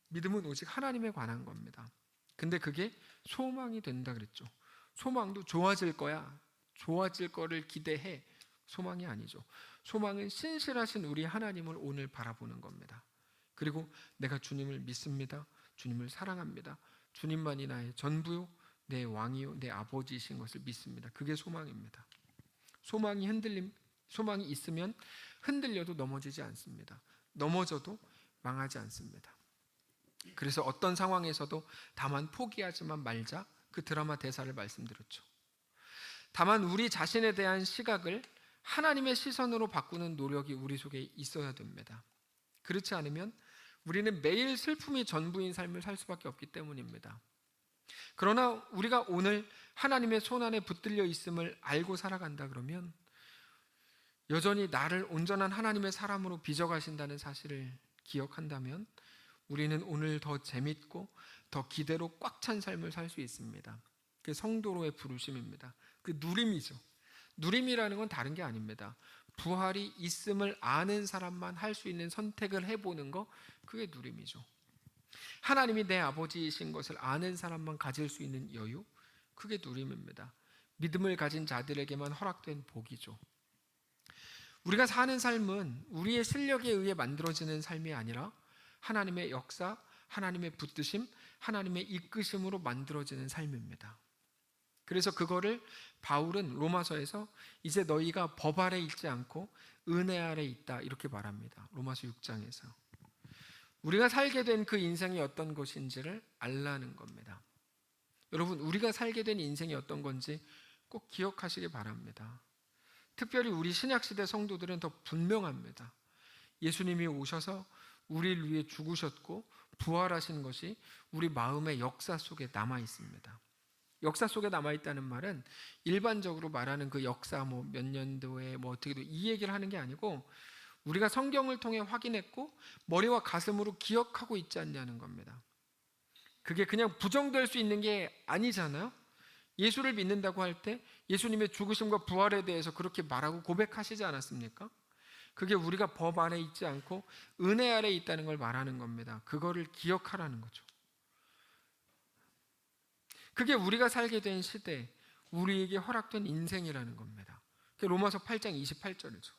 믿음은 오직 하나님에 관한 겁니다. 근데 그게 소망이 된다 그랬죠. 소망도 좋아질 거야. 좋아질 거를 기대해. 소망이 아니죠. 소망은 신실하신 우리 하나님을 오늘 바라보는 겁니다. 그리고 내가 주님을 믿습니다. 주님을 사랑합니다. 주님만이 나의 전부요, 내 왕이요, 내 아버지이신 것을 믿습니다. 그게 소망입니다. 소망이 있으면 흔들려도 넘어지지 않습니다. 넘어져도 망하지 않습니다. 그래서 어떤 상황에서도 다만 포기하지만 말자, 그 드라마 대사를 말씀드렸죠. 다만 우리 자신에 대한 시각을 하나님의 시선으로 바꾸는 노력이 우리 속에 있어야 됩니다. 그렇지 않으면 우리는 매일 슬픔이 전부인 삶을 살 수밖에 없기 때문입니다. 그러나 우리가 오늘 하나님의 손안에 붙들려 있음을 알고 살아간다 그러면 여전히 나를 온전한 하나님의 사람으로 빚어가신다는 사실을 기억한다면 우리는 오늘 더 재밌고 더 기대로 꽉 찬 삶을 살 수 있습니다. 그게 성도로의 부르심입니다. 그 누림이죠. 누림이라는 건 다른 게 아닙니다. 부활이 있음을 아는 사람만 할 수 있는 선택을 해보는 거, 그게 누림이죠. 하나님이 내 아버지이신 것을 아는 사람만 가질 수 있는 여유, 그게 누림입니다. 믿음을 가진 자들에게만 허락된 복이죠. 우리가 사는 삶은 우리의 실력에 의해 만들어지는 삶이 아니라 하나님의 역사, 하나님의 붙드심, 하나님의 이끄심으로 만들어지는 삶입니다. 그래서 그거를 바울은 로마서에서 이제 너희가 법 아래 있지 않고 은혜 아래 있다 이렇게 말합니다. 로마서 6장에서 우리가 살게 된 그 인생이 어떤 것인지를 알라는 겁니다. 여러분, 우리가 살게 된 인생이 어떤 건지 꼭 기억하시기 바랍니다. 특별히 우리 신약시대 성도들은 더 분명합니다. 예수님이 오셔서 우리를 위해 죽으셨고 부활하신 것이 우리 마음의 역사 속에 남아 있습니다. 역사 속에 남아있다는 말은 일반적으로 말하는 그 역사 몇 년도에 어떻게 이 얘기를 하는 게 아니고 우리가 성경을 통해 확인했고 머리와 가슴으로 기억하고 있지 않냐는 겁니다. 그게 그냥 부정될 수 있는 게 아니잖아요. 예수를 믿는다고 할 때 예수님의 죽으심과 부활에 대해서 그렇게 말하고 고백하시지 않았습니까? 그게 우리가 법 아래 있지 않고 은혜 아래 있다는 걸 말하는 겁니다. 그거를 기억하라는 거죠. 그게 우리가 살게 된 시대, 우리에게 허락된 인생이라는 겁니다. 그게 로마서 8장 28절이죠.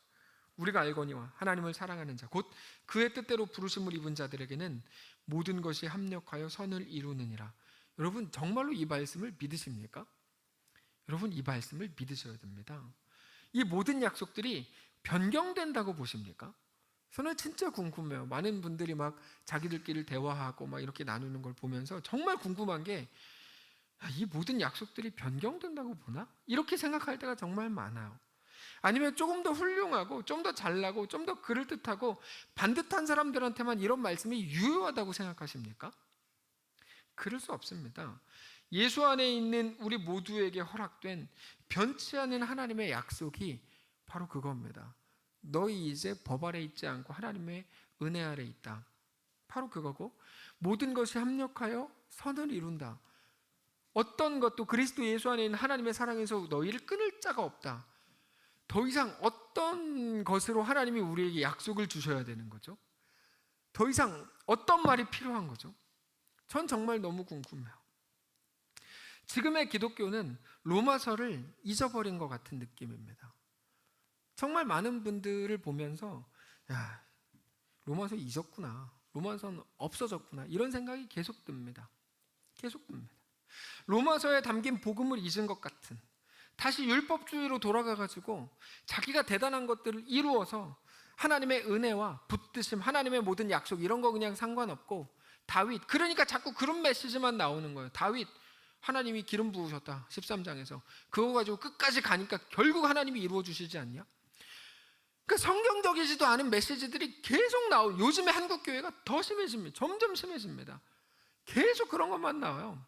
우리가 알거니와 하나님을 사랑하는 자, 곧 그의 뜻대로 부르심을 입은 자들에게는 모든 것이 합력하여 선을 이루느니라. 여러분 정말로 이 말씀을 믿으십니까? 여러분 이 말씀을 믿으셔야 됩니다. 이 모든 약속들이 변경된다고 보십니까? 저는 진짜 궁금해요. 많은 분들이 막 자기들끼리 대화하고 막 이렇게 나누는 걸 보면서 정말 궁금한 게, 이 모든 약속들이 변경된다고 보나? 이렇게 생각할 때가 정말 많아요. 아니면 조금 더 훌륭하고 좀 더 잘나고 좀 더 그럴듯하고 반듯한 사람들한테만 이런 말씀이 유효하다고 생각하십니까? 그럴 수 없습니다. 예수 안에 있는 우리 모두에게 허락된 변치 않는 하나님의 약속이 바로 그겁니다. 너희 이제 법 아래 있지 않고 하나님의 은혜 아래 있다. 바로 그거고, 모든 것이 합력하여 선을 이룬다. 어떤 것도 그리스도 예수 안에 있는 하나님의 사랑에서 너희를 끊을 자가 없다. 더 이상 어떤 것으로 하나님이 우리에게 약속을 주셔야 되는 거죠? 더 이상 어떤 말이 필요한 거죠? 전 정말 너무 궁금해요. 지금의 기독교는 로마서를 잊어버린 것 같은 느낌입니다. 정말 많은 분들을 보면서, 야, 로마서 잊었구나, 로마서는 없어졌구나, 이런 생각이 계속 듭니다. 계속 듭니다. 로마서에 담긴 복음을 잊은 것 같은, 다시 율법주의로 돌아가가지고 자기가 대단한 것들을 이루어서 하나님의 은혜와 붙드심, 하나님의 모든 약속 이런 거 그냥 상관없고, 다윗, 그러니까 자꾸 그런 메시지만 나오는 거예요. 다윗, 하나님이 기름 부으셨다 13장에서 그거 가지고 끝까지 가니까 결국 하나님이 이루어 주시지 않냐? 그러니까 성경적이지도 않은 메시지들이 계속 나오고, 요즘에 한국교회가 더 심해집니다. 점점 심해집니다. 계속 그런 것만 나와요.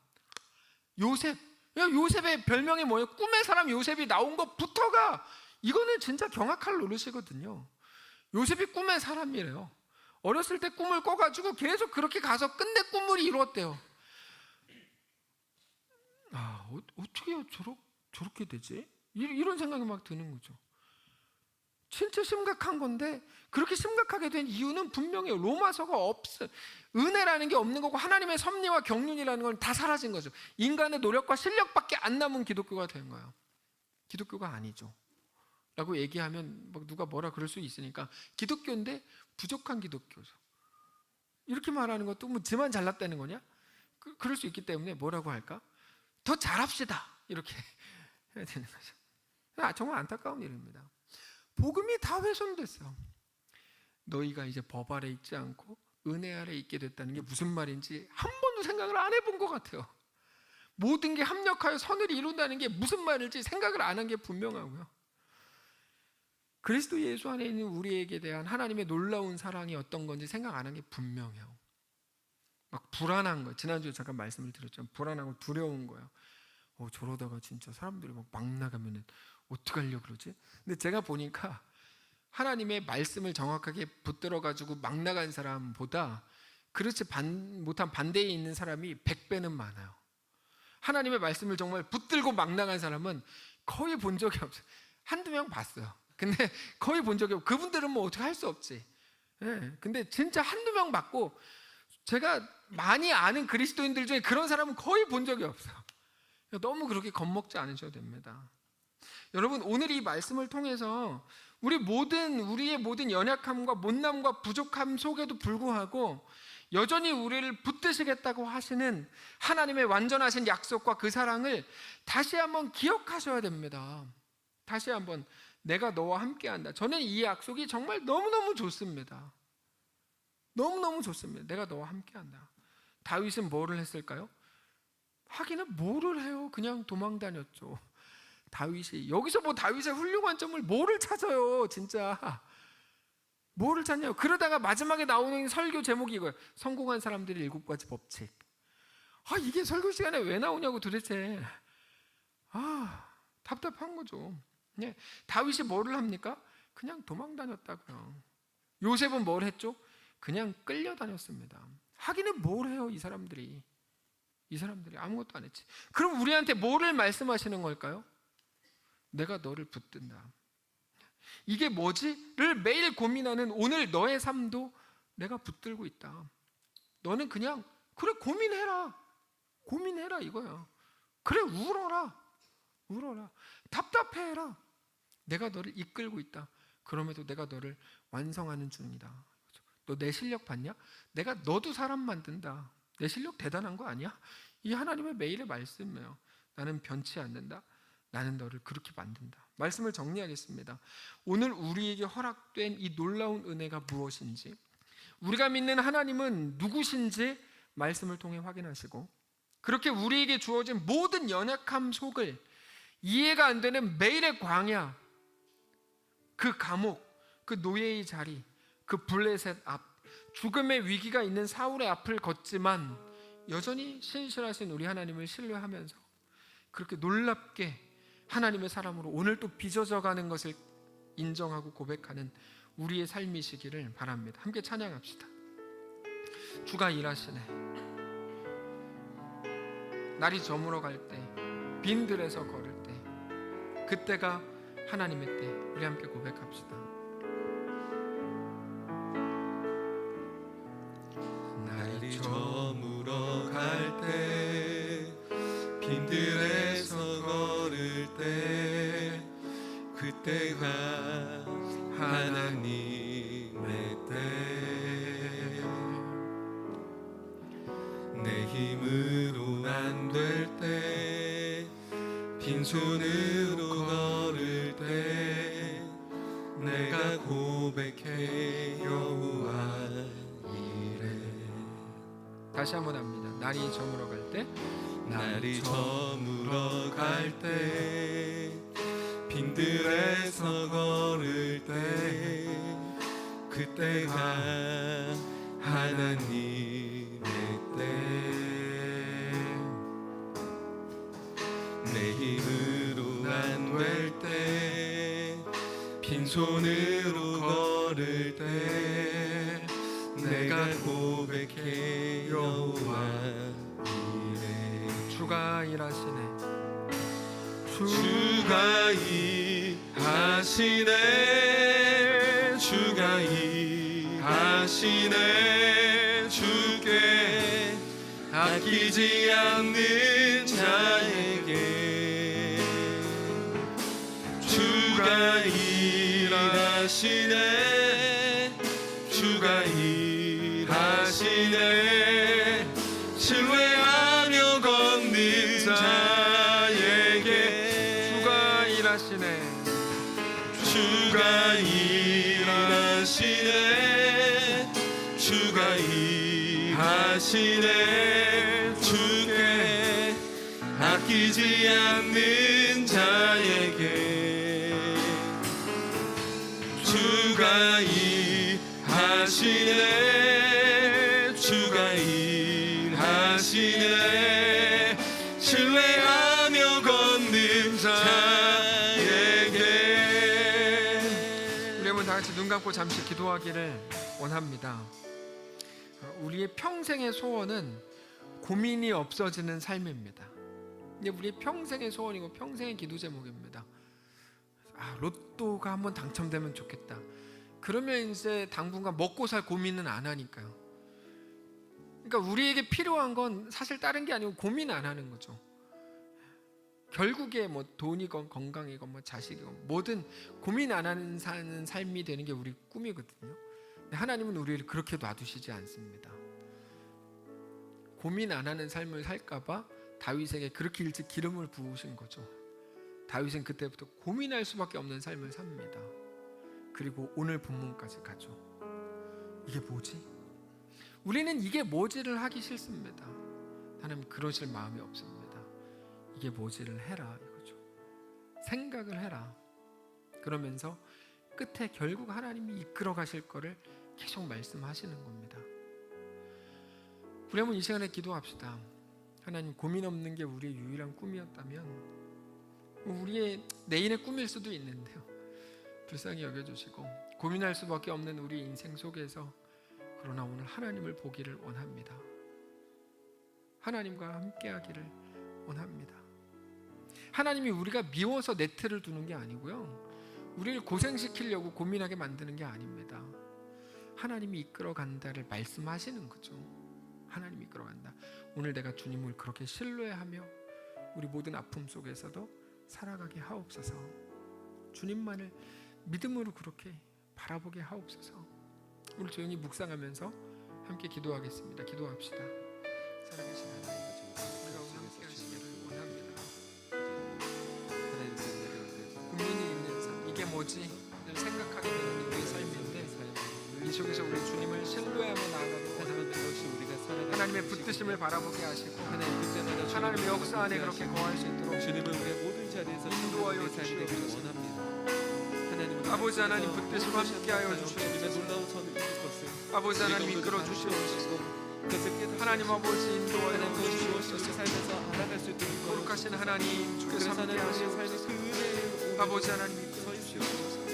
요셉, 요셉의 별명이 뭐예요? 꿈의 사람 요셉이 나온 것부터가, 이거는 진짜 경악할 노릇이거든요. 요셉이 꿈의 사람이래요. 어렸을 때 꿈을 꿔가지고 계속 그렇게 가서 끝내 꿈을 이루었대요. 어떻게 저렇게 되지? 이런 생각이 막 드는 거죠. 진짜 심각한 건데, 그렇게 심각하게 된 이유는 분명해요. 로마서가 은혜라는 게 없는 거고, 하나님의 섭리와 경륜이라는 건 다 사라진 거죠. 인간의 노력과 실력밖에 안 남은 기독교가 된 거예요. 기독교가 아니죠 라고 얘기하면 막 누가 뭐라 그럴 수 있으니까, 기독교인데 부족한 기독교죠. 이렇게 말하는 것도 뭐 지만 잘났다는 거냐? 그럴 수 있기 때문에 뭐라고 할까? 더 잘합시다, 이렇게 해야 되는 거죠. 정말 안타까운 일입니다. 복음이 다 훼손됐어요. 너희가 이제 법 아래 있지 않고 은혜 아래 있게 됐다는 게 무슨 말인지 한 번도 생각을 안 해본 것 같아요. 모든 게 합력하여 선을 이룬다는 게 무슨 말인지 생각을 안 한 게 분명하고요. 그리스도 예수 안에 있는 우리에게 대한 하나님의 놀라운 사랑이 어떤 건지 생각 안 한 게 분명해요. 막 불안한 거, 지난주에 잠깐 말씀을 드렸죠. 불안하고 두려운 거예요. 저러다가 진짜 사람들이 막 나가면은 어떡하려고 그러지? 근데 제가 보니까 하나님의 말씀을 정확하게 붙들어 가지고 막 나간 사람보다 그렇지 못한 반대에 있는 사람이 100배는 많아요. 하나님의 말씀을 정말 붙들고 막 나간 사람은 거의 본 적이 없어요. 한두 명 봤어요. 근데 거의 본 적이 없고, 그분들은 뭐 어떻게 할 수 없지. 근데 진짜 한두 명 봤고, 제가 많이 아는 그리스도인들 중에 그런 사람은 거의 본 적이 없어요. 너무 그렇게 겁먹지 않으셔도 됩니다. 여러분, 오늘 이 말씀을 통해서 우리의 모든 연약함과 못남과 부족함 속에도 불구하고 여전히 우리를 붙드시겠다고 하시는 하나님의 완전하신 약속과 그 사랑을 다시 한번 기억하셔야 됩니다. 다시 한번, 내가 너와 함께한다. 저는 이 약속이 정말 너무너무 좋습니다. 너무너무 좋습니다. 내가 너와 함께한다. 다윗은 뭐를 했을까요? 하기는 뭐를 해요? 그냥 도망 다녔죠. 다윗이 여기서 뭐 다윗의 훌륭한 점을 뭐를 찾아요? 진짜 뭐를 찾냐고. 그러다가 마지막에 나오는 설교 제목이 이거예요. 성공한 사람들의 7가지 법칙. 이게 설교 시간에 왜 나오냐고 도대체. 답답한 거죠. 다윗이 뭐를 합니까? 그냥 도망 다녔다고요. 요셉은 뭘 했죠? 그냥 끌려다녔습니다. 하기는 뭘 해요, 이 사람들이. 이 사람들이 아무것도 안 했지. 그럼 우리한테 뭐를 말씀하시는 걸까요? 내가 너를 붙든다. 이게 뭐지?를 매일 고민하는 오늘 너의 삶도 내가 붙들고 있다. 너는 그냥 그래 고민해라 이거야. 그래 울어라 답답해해라. 내가 너를 이끌고 있다. 그럼에도 내가 너를 완성하는 중이다. 너 내 실력 봤냐? 내가 너도 사람 만든다. 내 실력 대단한 거 아니야? 이 하나님의 매일의 말씀이에요. 나는 변치 않는다. 나는 너를 그렇게 만든다. 말씀을 정리하겠습니다. 오늘 우리에게 허락된 이 놀라운 은혜가 무엇인지, 우리가 믿는 하나님은 누구신지 말씀을 통해 확인하시고, 그렇게 우리에게 주어진 모든 연약함 속을 이해가 안 되는 매일의 광야, 그 감옥, 그 노예의 자리, 그 블레셋 앞, 죽음의 위기가 있는 사울의 앞을 걷지만 여전히 신실하신 우리 하나님을 신뢰하면서 그렇게 놀랍게 하나님의 사람으로 오늘 또 빚어져 가는 것을 인정하고 고백하는 우리의 삶이시기를 바랍니다. 함께 찬양합시다. 주가 일하시네. 날이 저물어 갈 때, 빈들에서 걸을 때, 그때가 하나님의 때. 우리 함께 고백합시다. 날이 저물어 갈 때, 빈들에서 걸을 때, 그때가 하나님의 때. 내 힘으로 안 될 때, 빈손으로 걸을 때, 내가 고백해 여호와 이래. 다시 한번 합니다. 날이 저물어 갈 때, 날이 저물어 갈 때, 빈들에서 걸을 때, 그때가 하나님의 때. 내 힘으로 안 될 때, 빈손으로 걸을 때, 내가 고백해 여호와 이래. 주가 일하시네. 주가 일하시네. 주가 일하시네. 주께 아끼지 않는 자에게 주가 일하시네. 주가 일하시네. 신뢰하며 걷는 자에게 주가 일하시네. 주가 일하시네. 주가 일하시네. 주께 아끼지 않는 자에게 주가 일하시네. 주가 일하시네. 신뢰하며 걷는 자에게. 우리 한번 다 같이 눈 감고 잠시 기도하기를 원합니다. 우리의 평생의 소원은 고민이 없어지는 삶입니다. 이게 우리의 평생의 소원이고 평생의 기도 제목입니다. 로또가 한번 당첨되면 좋겠다. 그러면 이제 당분간 먹고 살 고민은 안 하니까요. 그러니까 우리에게 필요한 건 사실 다른 게 아니고 고민 안 하는 거죠. 결국에 뭐 돈이건 건강이건 뭐 자식이건 뭐든 고민 안 하는 사는 삶이 되는 게 우리 꿈이거든요. 근데 하나님은 우리를 그렇게 놔두시지 않습니다. 고민 안 하는 삶을 살까봐 다윗에게 그렇게 일찍 기름을 부으신 거죠. 다윗은 그때부터 고민할 수밖에 없는 삶을 삽니다. 그리고 오늘 본문까지 가죠. 이게 뭐지? 우리는 이게 뭐지를 하기 싫습니다. 하나님 그러실 마음이 없습니다. 이게 뭐지를 해라 이거죠. 생각을 해라. 그러면서 끝에 결국 하나님이 이끌어 가실 거를 계속 말씀하시는 겁니다. 우리 한번 이 시간에 기도합시다. 하나님, 고민 없는 게 우리의 유일한 꿈이었다면 우리의 내일의 꿈일 수도 있는데요, 불쌍히 여겨주시고 고민할 수밖에 없는 우리 인생 속에서 그러나 오늘 하나님을 보기를 원합니다. 하나님과 함께하기를 원합니다. 하나님이 우리가 미워서 네트를 두는 게 아니고요, 우리를 고생시키려고 고민하게 만드는 게 아닙니다. 하나님이 이끌어간다를 말씀하시는 거죠. 하나님이 이끌어간다. 오늘 내가 주님을 그렇게 신뢰하며 우리 모든 아픔 속에서도 살아가게 하옵소서. 주님만을 믿음으로 그렇게 바라보게 하옵소서. 우리 조용히 묵상하면서 함께 기도하겠습니다. 기도합시다. 살아계신 하나님, 우리가 오늘 함께 하시기를 원합니다. 고민이 있는 삶, 이게 뭐지? 늘 생각하게 되는 우리의 삶인데, 이 속에서 우리 주님을 신뢰하며 나아가도록 하나님의 붙드심을 바라보게 하시고 하나님의 역사 안에 그렇게 거할 수 있도록 주님은 우리의 모든 자리에서 인도하여 주시옵소서. 아버지 하나님 붙드심 함께하여 주시옵소서. 놀라운 선을 이룰 것을 아버지 하나님 이끌어 주시옵소서. 하나님 아버지 인도하여 주시옵소서. 살면서 알아갈 수 있도록 거룩하신 하나님 주께서 함께 하시옵소서. 아버지 하나님 이끌어 주시옵소서.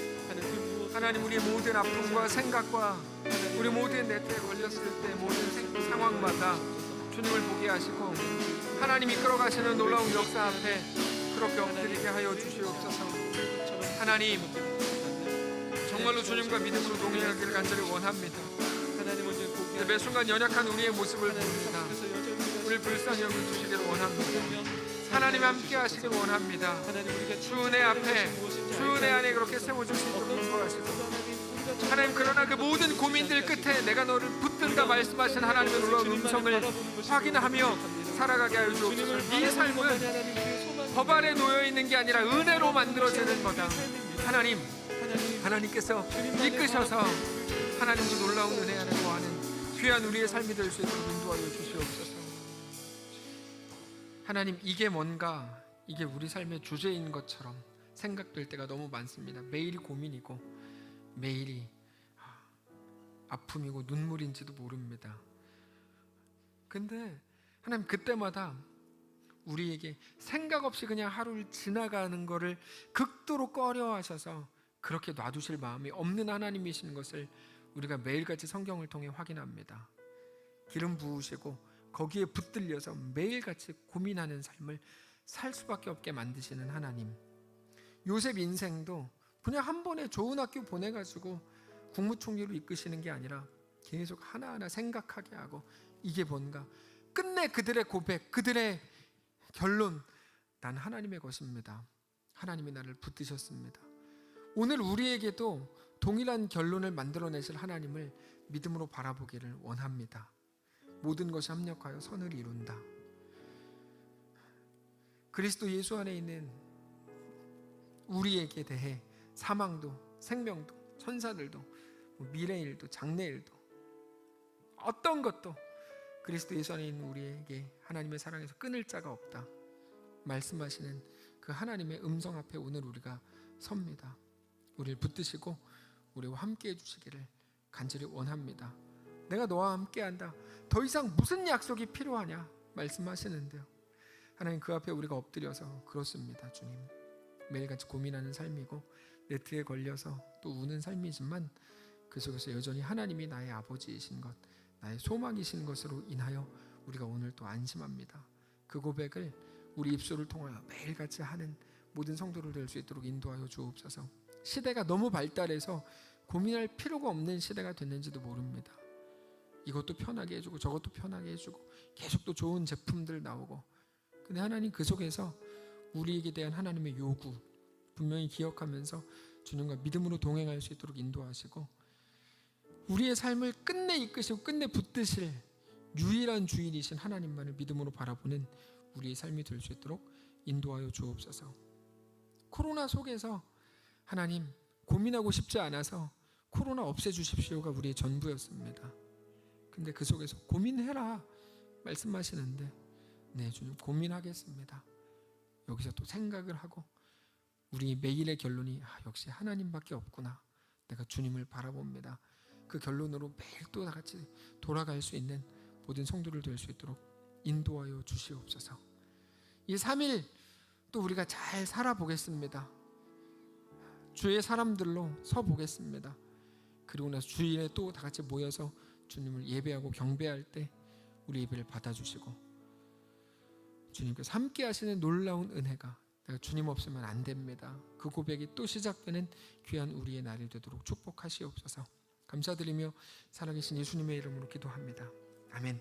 하나님 우리의 모든 아픔과 생각과 우리 모든 네트에 걸렸을 때 모든 상황마다 주님을 보게 하시고 하나님 이끌어가시는 놀라운 역사 앞에 그렇게 엎드리게 하여 주시옵소서. 하나님 정말로 주님과 믿음으로 동행하기를 간절히 원합니다. 매 순간 연약한 우리의 모습을 봅니다. 우리 불쌍히 여겨 주시기를 원합니다. 하나님 함께 하시길 원합니다. 주 은혜 앞에 주 은혜 안에 그렇게 세워줄 수 있도록 인도하시고 하나님, 그러나 그 모든 고민들 끝에 내가 너를 붙든다 말씀하신 하나님의 놀라운 음성을 확인하며 살아가게 하여 주옵소서. 이 삶은 법 아래 놓여 있는 게 아니라 은혜로 만들어지는 거다. 하나님께서 이끄셔서 하나님의 놀라운 은혜 안에 거하는 귀한 우리의 삶이 될 수 있도록 인도하여 주시옵소서. 하나님, 이게 뭔가, 이게 우리 삶의 주제인 것처럼 생각될 때가 너무 많습니다. 매일이 고민이고 매일이 아픔이고 눈물인지도 모릅니다. 근데 하나님, 그때마다 우리에게 생각 없이 그냥 하루를 지나가는 거를 극도로 꺼려하셔서 그렇게 놔두실 마음이 없는 하나님이신 것을 우리가 매일같이 성경을 통해 확인합니다. 기름 부으시고 거기에 붙들려서 매일같이 고민하는 삶을 살 수밖에 없게 만드시는 하나님. 요셉 인생도 그냥 한 번에 좋은 학교 보내가지고 국무총리로 이끄시는 게 아니라 계속 하나하나 생각하게 하고 이게 뭔가, 끝내 그들의 고백, 그들의 결론, 난 하나님의 것입니다. 하나님이 나를 붙드셨습니다. 오늘 우리에게도 동일한 결론을 만들어내실 하나님을 믿음으로 바라보기를 원합니다. 모든 것이 합력하여 선을 이룬다. 그리스도 예수 안에 있는 우리에게 대해 사망도 생명도 천사들도 미래일도 장래일도 어떤 것도 그리스도 예수 안에 있는 우리에게 하나님의 사랑에서 끊을 자가 없다 말씀하시는 그 하나님의 음성 앞에 오늘 우리가 섭니다. 우리를 붙드시고 우리와 함께 해주시기를 간절히 원합니다. 내가 너와 함께한다. 더 이상 무슨 약속이 필요하냐 말씀하시는데요. 하나님, 그 앞에 우리가 엎드려서 그렇습니다. 주님, 매일같이 고민하는 삶이고 네트에 걸려서 또 우는 삶이지만 그 속에서 여전히 하나님이 나의 아버지이신 것, 나의 소망이신 것으로 인하여 우리가 오늘 또 안심합니다. 그 고백을 우리 입술을 통하여 매일같이 하는 모든 성도를 될 수 있도록 인도하여 주옵소서. 시대가 너무 발달해서 고민할 필요가 없는 시대가 됐는지도 모릅니다. 이것도 편하게 해주고 저것도 편하게 해주고 계속 또 좋은 제품들 나오고, 근데 하나님 그 속에서 우리에게 대한 하나님의 요구 분명히 기억하면서 주님과 믿음으로 동행할 수 있도록 인도하시고 우리의 삶을 끝내 이끄시고 끝내 붙드실 유일한 주인이신 하나님만을 믿음으로 바라보는 우리의 삶이 될 수 있도록 인도하여 주옵소서. 코로나 속에서 하나님, 고민하고 싶지 않아서 코로나 없애주십시오가 우리의 전부였습니다. 근데 그 속에서 고민해라 말씀하시는데, 네 주님, 고민하겠습니다. 여기서 또 생각을 하고 우리 매일의 결론이 역시 하나님밖에 없구나, 내가 주님을 바라봅니다. 그 결론으로 매일 또 다같이 돌아갈 수 있는 모든 성도를 될 수 있도록 인도하여 주시옵소서. 이 3일 또 우리가 잘 살아보겠습니다. 주의 사람들로 서보겠습니다. 그리고 나서 주일에 또 다같이 모여서 주님을 예배하고 경배할 때 우리 예배를 받아주시고 주님께서 함께 하시는 놀라운 은혜가 내가 주님 없으면 안 됩니다. 그 고백이 또 시작되는 귀한 우리의 날이 되도록 축복하시옵소서. 감사드리며 살아계신 예수님의 이름으로 기도합니다. 아멘.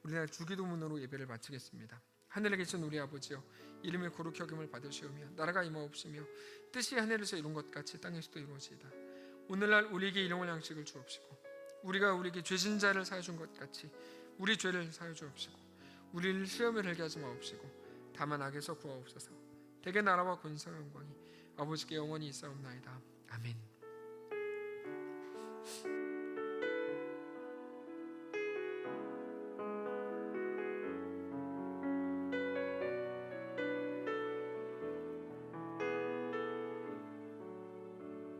우리나라 주기도문으로 예배를 마치겠습니다. 하늘에 계신 우리 아버지여, 이름의 거룩히 여김을 받으시오며 나라가 임하옵시며 뜻이 하늘에서 이룬 것 같이 땅에서도 이루어지이다. 오늘날 우리에게 일용할 양식을 주옵시고 우리가 우리에게 죄진 자를 사하여 준 것 같이 우리 죄를 사하여 주옵시고 우리를 시험에 들게 하지 마옵시고 다만 악에서 구하옵소서. 대개 나라와 권세와 영광이 아버지께 영원히 있사옵나이다. 아멘.